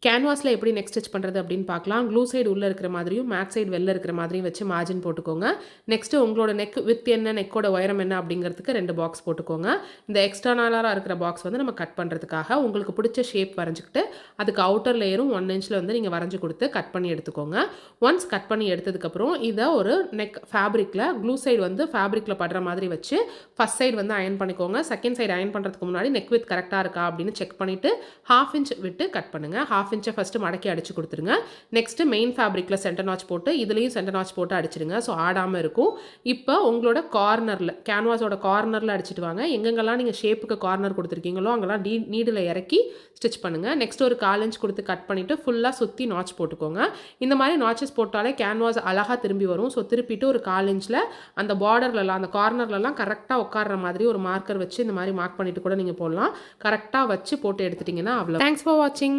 கேன்வாஸில் எப்படி neck stitch பண்ணுறது அப்படின்னு பார்க்கலாம். க்ளூ சைடு உள்ளே இருக்கிற மாதிரியும் மேட் சைடு வெளில இருக்கிற மாதிரியும் வச்சு மார்ஜின் போட்டுக்கோங்க. நெக்ஸ்ட்டு உங்களோட நெக் வித் என்ன, நெக்கோட உயரம் என்ன அப்படிங்கிறதுக்கு 2 பாக்ஸ் போட்டுக்கோங்க. இந்த எக்ஸ்டர்னலாக இருக்கிற பாக்ஸ் வந்து நம்ம கட் பண்ணுறதுக்காக உங்களுக்கு பிடிச்ச ஷேப் வரைஞ்சிக்கிட்டு அதுக்கு அவுட்டர் லேயரும் 1 இன்ச்சில் வந்து நீங்கள் வரைஞ்சி கொடுத்து கட் பண்ணி எடுத்துக்கோங்க. ஒன்ஸ் கட் பண்ணி எடுத்ததுக்கப்புறம் இதை ஒரு நெக் ஃபேப்ரிக்கில் க்ளூ சைடு வந்து ஃபேப்ரிக்கில் படுற மாதிரி வச்சு ஃபஸ்ட் சைடு வந்து அயன் பண்ணிக்கோங்க. செகண்ட் சைடு அயன் பண்ணுறதுக்கு முன்னாடி நெக் வித் கரெக்டாக இருக்கா அப்படின்னு செக் பண்ணிவிட்டு 1/2 இன்ச் விட்டு கட் பண்ணுங்கள். 1/2 இன்ச்சை ஃபஸ்ட்டு மடக்கி அடிச்சு கொடுத்துருங்க. நெக்ஸ்ட்டு மெயின் ஃபேப்ரிக்கில் சென்டர் நாச் போட்டு இதுலேயும் சென்டர் நாச் போட்டு அடிச்சிடுங்க. ஸோ ஆடாமல் இருக்கும். இப்போ உங்களோட கார்னரில் கேன்வாஸோட கார்னரில் அடிச்சிட்டு வாங்க. எங்கெங்கெல்லாம் நீங்கள் ஷேப்புக்கு கார்னர் கொடுத்துருக்கீங்களோ அங்கெல்லாம் நீடில் இறக்கி ஸ்டிச் பண்ணுங்கள். நெக்ஸ்ட் ஒரு 1/4 இன்ச் கொடுத்து கட் பண்ணிவிட்டு ஃபுல்லாக சுற்றி நாச் போட்டுக்கோங்க. இந்த மாதிரி நாச்சஸ் போட்டாலே கேன்வாஸ் அழகாக திரும்பி வரும். ஸோ திருப்பிட்டு ஒரு 1/4 இன்ச்சில் அந்த பார்டர்லலாம் அந்த கார்னர்லலாம் கரெக்டாக உட்கார்ற மாதிரி ஒரு மார்க்கர் வச்சு இந்த மாதிரி மார்க் பண்ணிவிட்டு கூட நீங்கள் போடலாம். கரெக்டாக வச்சு போட்டு எடுத்துட்டிங்கன்னா அவ்வளோ. தேங்க்ஸ் ஃபார் வாட்சிங்.